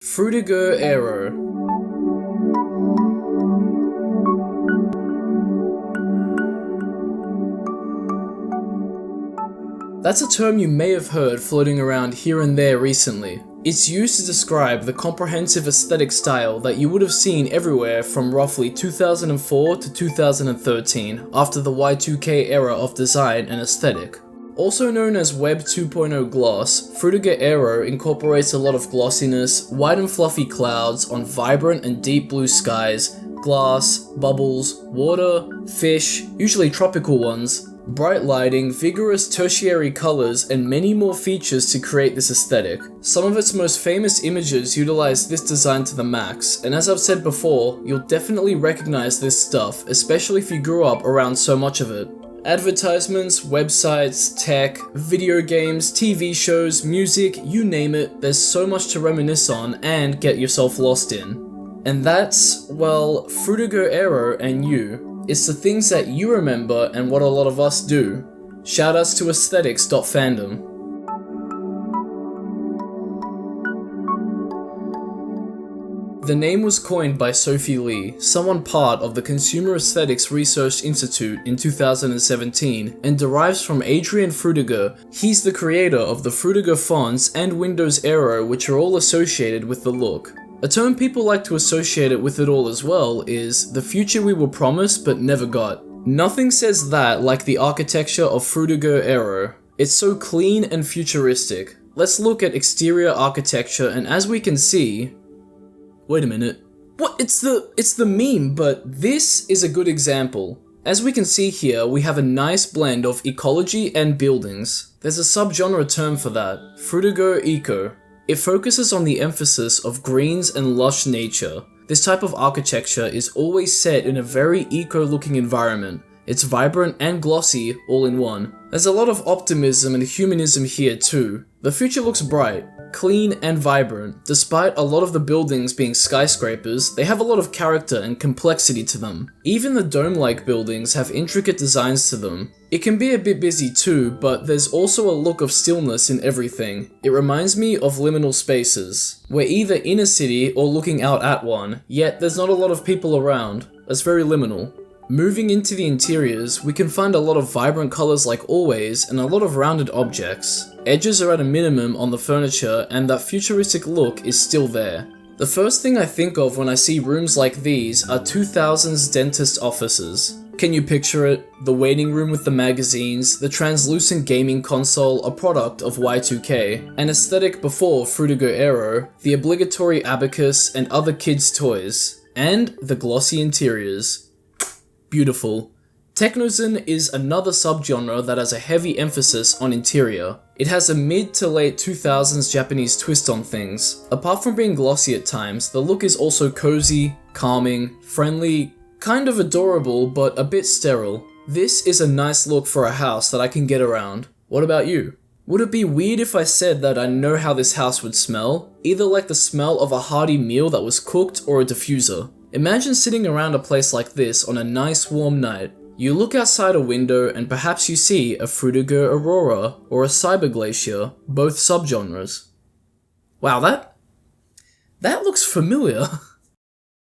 Frutiger Aero. That's a term you may have heard floating around here and there recently. It's used to describe the comprehensive aesthetic style that you would have seen everywhere from roughly 2004 to 2013, after the Y2K era of design and aesthetic. Also known as Web 2.0 gloss, Frutiger Aero incorporates a lot of glossiness, white and fluffy clouds on vibrant and deep blue skies, glass, bubbles, water, fish, usually tropical ones, bright lighting, vigorous tertiary colors, and many more features to create this aesthetic. Some of its most famous images utilize this design to the max, and as I've said before, you'll definitely recognize this stuff, especially if you grew up around so much of it. Advertisements, websites, tech, video games, TV shows, music, you name it, there's so much to reminisce on and get yourself lost in. And that's, well, Frutiger Aero and you. It's the things that you remember and what a lot of us do. Shoutouts to aesthetics.fandom. The name was coined by Sophie Lee, someone part of the Consumer Aesthetics Research Institute in 2017, and derives from Adrian Frutiger. He's the creator of the Frutiger fonts and Windows Aero, which are all associated with the look. A term people like to associate it with it all as well is the future we were promised but never got. Nothing says that like the architecture of Frutiger Aero. It's so clean and futuristic. Let's look at exterior architecture, and as we can see... Wait a minute. What? It's the meme, but this is a good example. As we can see here, we have a nice blend of ecology and buildings. There's a subgenre term for that, Frutiger Eco. It focuses on the emphasis of greens and lush nature. This type of architecture is always set in a very eco-looking environment. It's vibrant and glossy all in one. There's a lot of optimism and humanism here too. The future looks bright, clean and vibrant. Despite a lot of the buildings being skyscrapers, they have a lot of character and complexity to them. Even the dome-like buildings have intricate designs to them. It can be a bit busy too, but there's also a look of stillness in everything. It reminds me of liminal spaces. We're either in a city or looking out at one, yet there's not a lot of people around. That's very liminal. Moving into the interiors, we can find a lot of vibrant colors like always and a lot of rounded objects. Edges are at a minimum on the furniture and that futuristic look is still there. The first thing I think of when I see rooms like these are 2000s dentist offices. Can you picture it? The waiting room with the magazines, the translucent gaming console, a product of Y2K, an aesthetic before Frutiger Aero, the obligatory abacus and other kids' toys, and the glossy interiors. Beautiful. Technozen is another subgenre that has a heavy emphasis on interior. It has a mid to late 2000s Japanese twist on things. Apart from being glossy at times, the look is also cozy, calming, friendly, kind of adorable, but a bit sterile. This is a nice look for a house that I can get around. What about you? Would it be weird if I said that I know how this house would smell? Either like the smell of a hearty meal that was cooked or a diffuser. Imagine sitting around a place like this on a nice warm night. You look outside a window and perhaps you see a Frutiger Aurora or a Cyber Glacier, both subgenres. Wow, that looks familiar.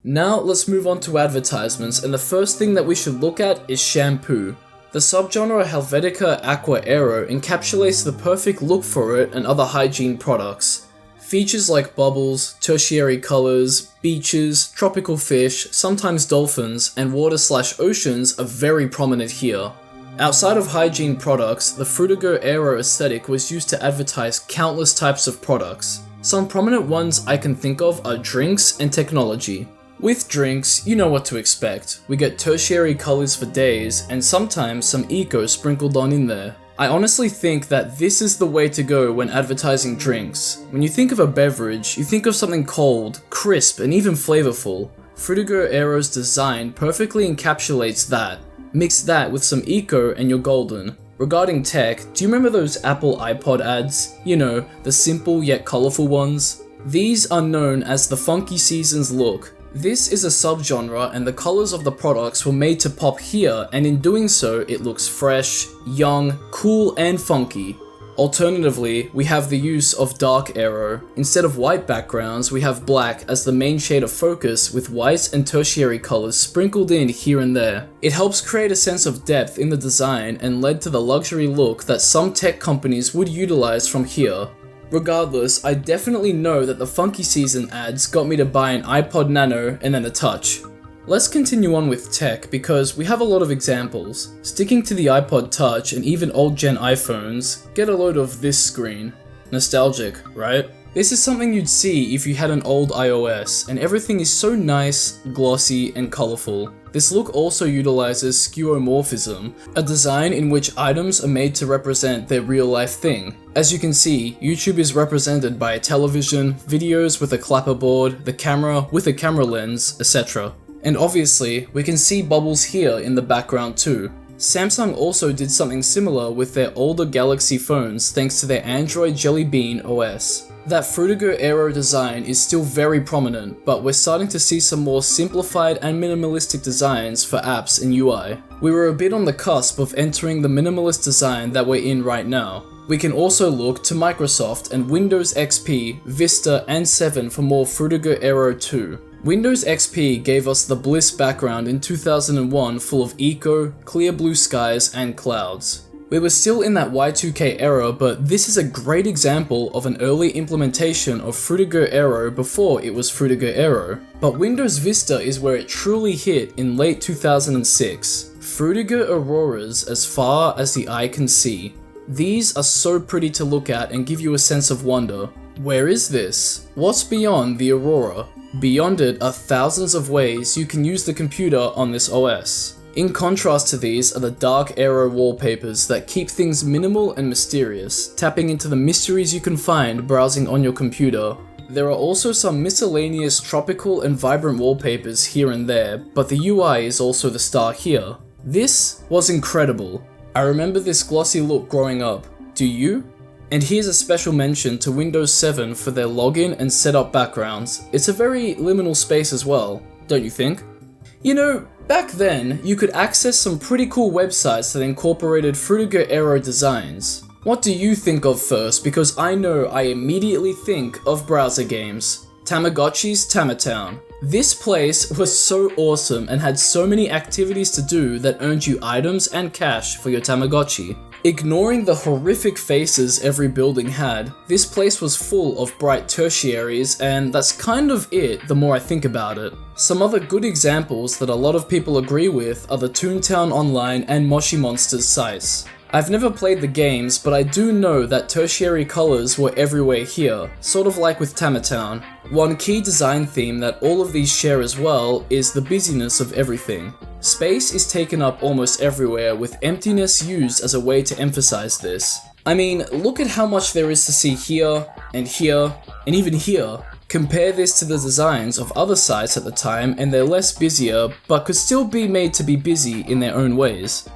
Now let's move on to advertisements, and the first thing that we should look at is shampoo. The subgenre Helvetica Aqua Aero encapsulates the perfect look for it and other hygiene products. Features like bubbles, tertiary colors, beaches, tropical fish, sometimes dolphins, and water/oceans are very prominent here. Outside of hygiene products, the Frutiger Aero aesthetic was used to advertise countless types of products. Some prominent ones I can think of are drinks and technology. With drinks, you know what to expect. We get tertiary colors for days, and sometimes some eco sprinkled on in there. I honestly think that this is the way to go when advertising drinks. When you think of a beverage, you think of something cold, crisp, and even flavorful. Frutiger Aero's design perfectly encapsulates that. Mix that with some eco and you're golden. Regarding tech, do you remember those Apple iPod ads? You know, the simple yet colorful ones? These are known as the Funky Seasons look. This is a subgenre and the colors of the products were made to pop here, and in doing so it looks fresh, young, cool and funky. Alternatively, we have the use of dark aero. Instead of white backgrounds, we have black as the main shade of focus with whites and tertiary colors sprinkled in here and there. It helps create a sense of depth in the design and led to the luxury look that some tech companies would utilize from here. Regardless, I definitely know that the Funky Season ads got me to buy an iPod Nano and then a Touch. Let's continue on with tech because we have a lot of examples. Sticking to the iPod Touch and even old gen iPhones, get a load of this screen. Nostalgic, right? This is something you'd see if you had an old iOS, and everything is so nice, glossy, and colorful. This look also utilizes skeuomorphism, a design in which items are made to represent their real life thing. As you can see, YouTube is represented by a television, videos with a clapperboard, the camera with a camera lens, etc. And obviously, we can see bubbles here in the background too. Samsung also did something similar with their older Galaxy phones thanks to their Android Jelly Bean OS. That Frutiger Aero design is still very prominent, but we're starting to see some more simplified and minimalistic designs for apps and UI. We were a bit on the cusp of entering the minimalist design that we're in right now. We can also look to Microsoft and Windows XP, Vista, and 7 for more Frutiger Aero 2. Windows XP gave us the Bliss background in 2001 full of eco, clear blue skies, and clouds. We were still in that Y2K era, but this is a great example of an early implementation of Frutiger Aero before it was Frutiger Aero. But Windows Vista is where it truly hit in late 2006. Frutiger Auroras as far as the eye can see. These are so pretty to look at and give you a sense of wonder. Where is this? What's beyond the Aurora? Beyond it are thousands of ways you can use the computer on this OS. In contrast to these are the dark aero wallpapers that keep things minimal and mysterious, tapping into the mysteries you can find browsing on your computer. There are also some miscellaneous tropical and vibrant wallpapers here and there, but the UI is also the star here. This was incredible. I remember this glossy look growing up. Do you? And here's a special mention to Windows 7 for their login and setup backgrounds. It's a very liminal space as well, don't you think? You know, back then, you could access some pretty cool websites that incorporated Frutiger Aero designs. What do you think of first? Because I know I immediately think of browser games. Tamagotchi's Tamatown. This place was so awesome and had so many activities to do that earned you items and cash for your Tamagotchi. Ignoring the horrific faces every building had, this place was full of bright tertiaries, and that's kind of it the more I think about it. Some other good examples that a lot of people agree with are the Toontown Online and Moshi Monsters sites. I've never played the games, but I do know that tertiary colors were everywhere here, sort of like with Tamatown. One key design theme that all of these share as well is the busyness of everything. Space is taken up almost everywhere, with emptiness used as a way to emphasize this. I mean, look at how much there is to see here, and even here. Compare this to the designs of other sites at the time and they're less busier, but could still be made to be busy in their own ways.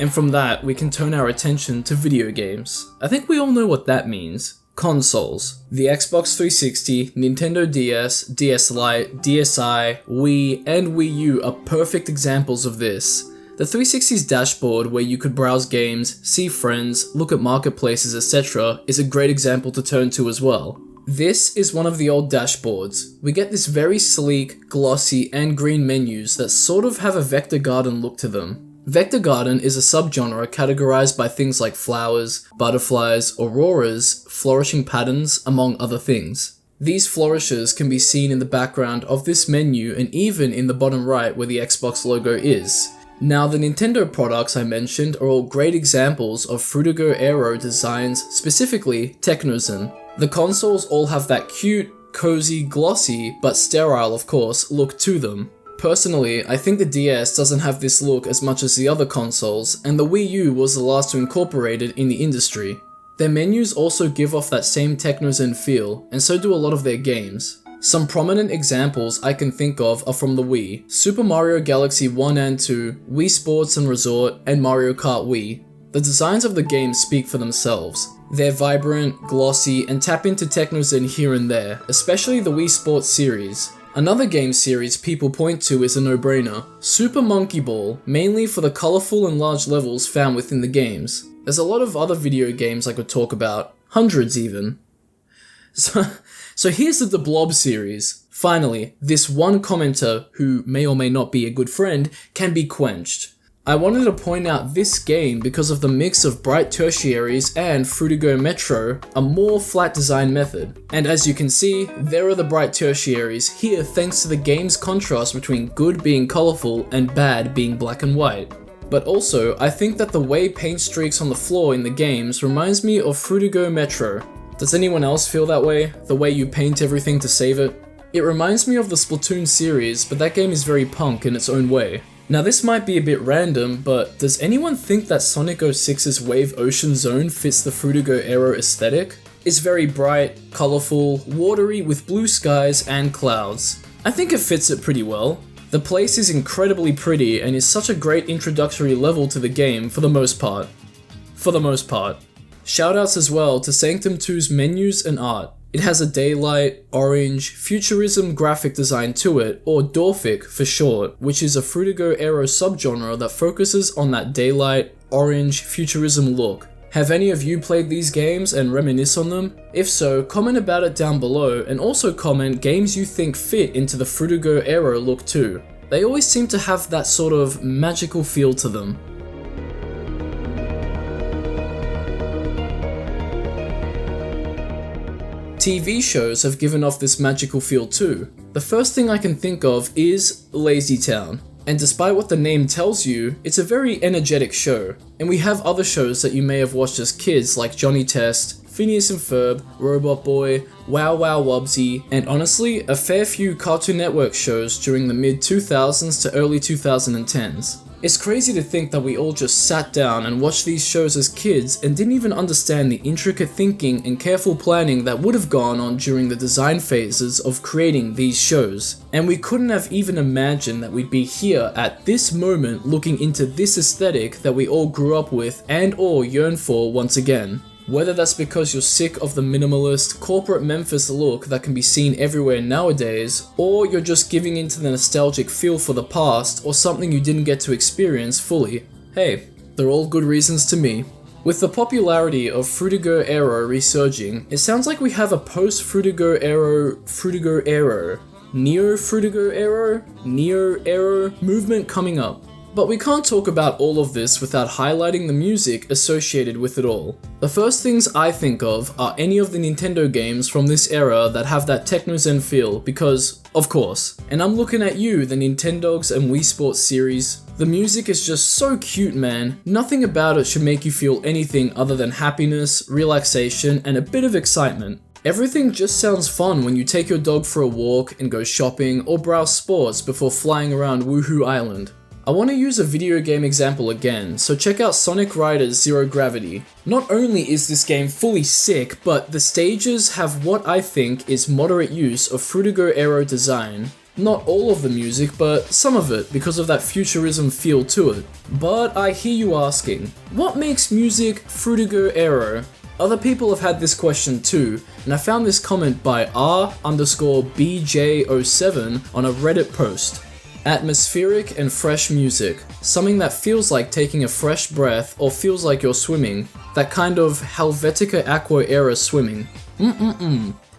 And from that, we can turn our attention to video games. I think we all know what that means. Consoles. The Xbox 360, Nintendo DS, DS Lite, DSi, Wii, and Wii U are perfect examples of this. The 360's dashboard, where you could browse games, see friends, look at marketplaces, etc., is a great example to turn to as well. This is one of the old dashboards. We get this very sleek, glossy, and green menus that sort of have a vector garden look to them. Vector garden is a subgenre categorized by things like flowers, butterflies, auroras, flourishing patterns, among other things. These flourishes can be seen in the background of this menu and even in the bottom right where the Xbox logo is. Now, the Nintendo products I mentioned are all great examples of Frutiger Aero designs, specifically Technozen. The consoles all have that cute, cozy, glossy, but sterile of course, look to them. Personally, I think the DS doesn't have this look as much as the other consoles, and the Wii U was the last to incorporate it in the industry. Their menus also give off that same Technozen feel, and so do a lot of their games. Some prominent examples I can think of are from the Wii: Super Mario Galaxy 1 and 2, Wii Sports and Resort, and Mario Kart Wii. The designs of the games speak for themselves. They're vibrant, glossy, and tap into Technozen here and there, especially the Wii Sports series. Another game series people point to is a no-brainer: Super Monkey Ball, mainly for the colourful and large levels found within the games. There's a lot of other video games I could talk about, hundreds even. So here's the Blob series. Finally, this one commenter, who may or may not be a good friend, can be quenched. I wanted to point out this game because of the mix of Bright Tertiaries and Fruitigo Metro, a more flat design method. And as you can see, there are the Bright Tertiaries here thanks to the game's contrast between good being colourful and bad being black and white. But also, I think that the way paint streaks on the floor in the games reminds me of Fruitigo Metro. Does anyone else feel that way? The way you paint everything to save it? It reminds me of the Splatoon series, but that game is very punk in its own way. Now this might be a bit random, but does anyone think that Sonic 06's Wave Ocean Zone fits the Fruitigo Aero aesthetic? It's very bright, colourful, watery with blue skies and clouds. I think it fits it pretty well. The place is incredibly pretty and is such a great introductory level to the game for the most part. Shoutouts as well to Sanctum 2's menus and art. It has a daylight, orange, futurism graphic design to it, or Dorfic for short, which is a Fruitigo Aero subgenre that focuses on that daylight, orange, futurism look. Have any of you played these games and reminisce on them? If so, comment about it down below and also comment games you think fit into the Fruitigo Aero look too. They always seem to have that sort of magical feel to them. TV shows have given off this magical feel too. The first thing I can think of is Lazy Town. And despite what the name tells you, it's a very energetic show. And we have other shows that you may have watched as kids like Johnny Test, Phineas and Ferb, Robot Boy, Wow Wow Wubbzy, and honestly, a fair few Cartoon Network shows during the mid-2000s to early 2010s. It's crazy to think that we all just sat down and watched these shows as kids and didn't even understand the intricate thinking and careful planning that would have gone on during the design phases of creating these shows. And we couldn't have even imagined that we'd be here at this moment looking into this aesthetic that we all grew up with and or yearn for once again. Whether that's because you're sick of the minimalist, corporate Memphis look that can be seen everywhere nowadays, or you're just giving into the nostalgic feel for the past, or something you didn't get to experience fully. Hey, they're all good reasons to me. With the popularity of Fruitigo Aero resurging, it sounds like we have a post-Fruitigo Aero, Neo-Fruitigo Aero movement coming up. But we can't talk about all of this without highlighting the music associated with it all. The first things I think of are any of the Nintendo games from this era that have that Technozen feel because, of course. And I'm looking at you, the Nintendogs and Wii Sports series. The music is just so cute, man. Nothing about it should make you feel anything other than happiness, relaxation, and a bit of excitement. Everything just sounds fun when you take your dog for a walk and go shopping or browse sports before flying around Woohoo Island. I want to use a video game example again, so check out Sonic Riders Zero Gravity. Not only is this game fully sick, but the stages have what I think is moderate use of Fruitigo Aero design. Not all of the music, but some of it because of that futurism feel to it. But I hear you asking, what makes music Fruitigo Aero? Other people have had this question too, and I found this comment by R_BJ07 on a Reddit post. Atmospheric and fresh music. Something that feels like taking a fresh breath or feels like you're swimming. That kind of Helvetica Aqua era swimming.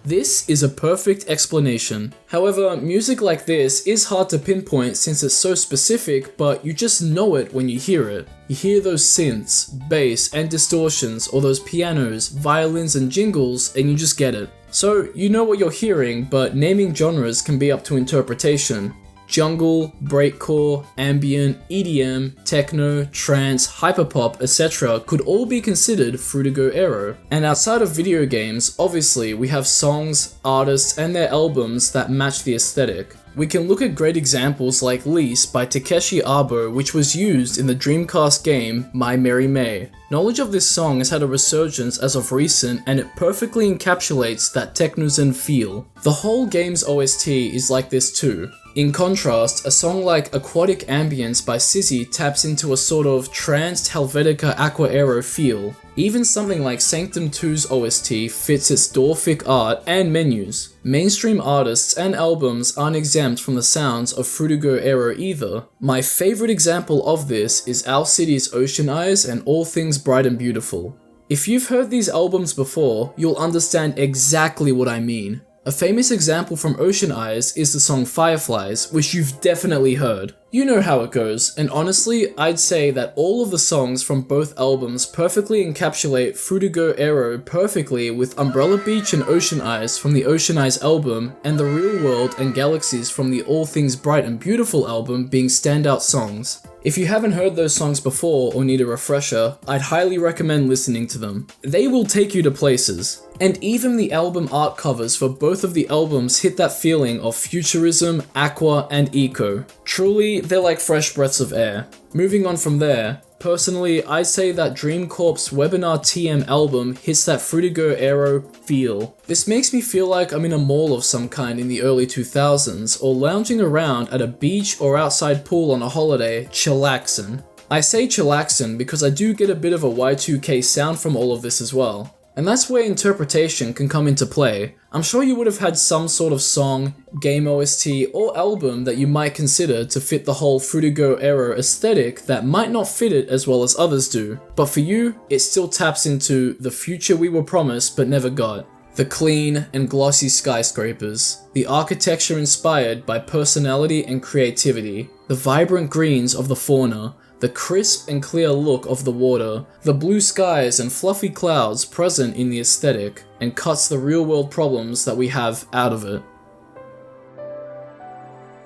This is a perfect explanation. However, music like this is hard to pinpoint since it's so specific, but you just know it when you hear it. You hear those synths, bass, and distortions, or those pianos, violins, and jingles, and you just get it. So, you know what you're hearing, but naming genres can be up to interpretation. Jungle, breakcore, ambient, EDM, techno, trance, hyperpop, etc. could all be considered Fruitigo Aero. And outside of video games, obviously we have songs, artists, and their albums that match the aesthetic. We can look at great examples like Lease by Takeshi Abo, which was used in the Dreamcast game My Merry May. Knowledge of this song has had a resurgence as of recent, and it perfectly encapsulates that Technozen feel. The whole game's OST is like this too. In contrast, a song like Aquatic Ambience by SZA taps into a sort of tranced Helvetica Aqua Aero feel. Even something like Sanctum 2's OST fits its Dorfic art and menus. Mainstream artists and albums aren't exempt from the sounds of Fruitiger Aero either. My favorite example of this is Owl City's Ocean Eyes and All Things Bright and Beautiful. If you've heard these albums before, you'll understand exactly what I mean. A famous example from Ocean Eyes is the song Fireflies, which you've definitely heard. You know how it goes, and honestly, I'd say that all of the songs from both albums perfectly encapsulate Fruitiger Aero perfectly, with Umbrella Beach and Ocean Eyes from the Ocean Eyes album, and The Real World and Galaxies from the All Things Bright and Beautiful album being standout songs. If you haven't heard those songs before or need a refresher, I'd highly recommend listening to them. They will take you to places. And even the album art covers for both of the albums hit that feeling of futurism, aqua, and eco. Truly, they're like fresh breaths of air. Moving on from there, personally, I'd say that Dream Corp's Webinar TM album hits that Fruitiger Aero feel. This makes me feel like I'm in a mall of some kind in the early 2000s, or lounging around at a beach or outside pool on a holiday, chillaxin'. I say chillaxin' because I do get a bit of a Y2K sound from all of this as well. And that's where interpretation can come into play. I'm sure you would have had some sort of song, game OST, or album that you might consider to fit the whole Fruitiger Aero aesthetic that might not fit it as well as others do. But for you, it still taps into the future we were promised but never got. The clean and glossy skyscrapers, the architecture inspired by personality and creativity, the vibrant greens of the fauna, the crisp and clear look of the water, the blue skies and fluffy clouds present in the aesthetic, and cuts the real-world problems that we have out of it.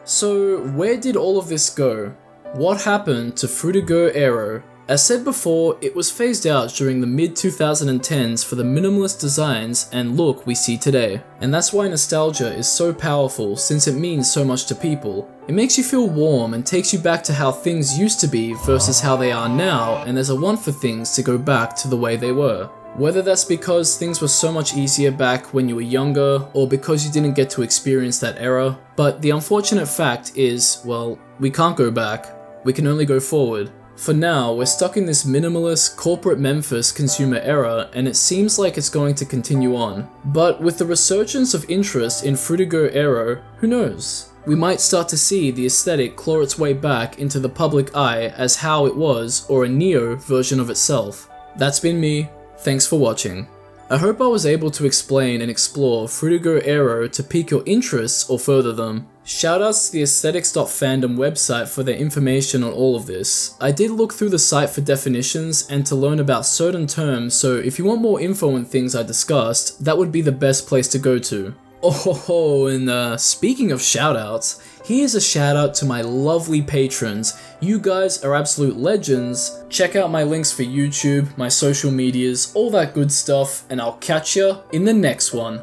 So, where did all of this go? What happened to Fruitiger Aero? As said before, it was phased out during the mid-2010s for the minimalist designs and look we see today. And that's why nostalgia is so powerful, since it means so much to people. It makes you feel warm and takes you back to how things used to be versus how they are now, and there's a want for things to go back to the way they were. Whether that's because things were so much easier back when you were younger, or because you didn't get to experience that era. But the unfortunate fact is, well, we can't go back. We can only go forward. For now, we're stuck in this minimalist, corporate Memphis consumer era, and it seems like it's going to continue on. But with the resurgence of interest in Fruitiger Aero, who knows? We might start to see the aesthetic claw its way back into the public eye as how it was, or a neo version of itself. That's been me. Thanks for watching. I hope I was able to explain and explore Fruitiger Aero to pique your interests or further them. Shoutouts to the Aesthetics.fandom website for their information on all of this. I did look through the site for definitions and to learn about certain terms, so if you want more info on things I discussed, that would be the best place to go to. Oh, and speaking of shoutouts, here's a shoutout to my lovely patrons. You guys are absolute legends. Check out my links for YouTube, my social medias, all that good stuff, and I'll catch ya in the next one.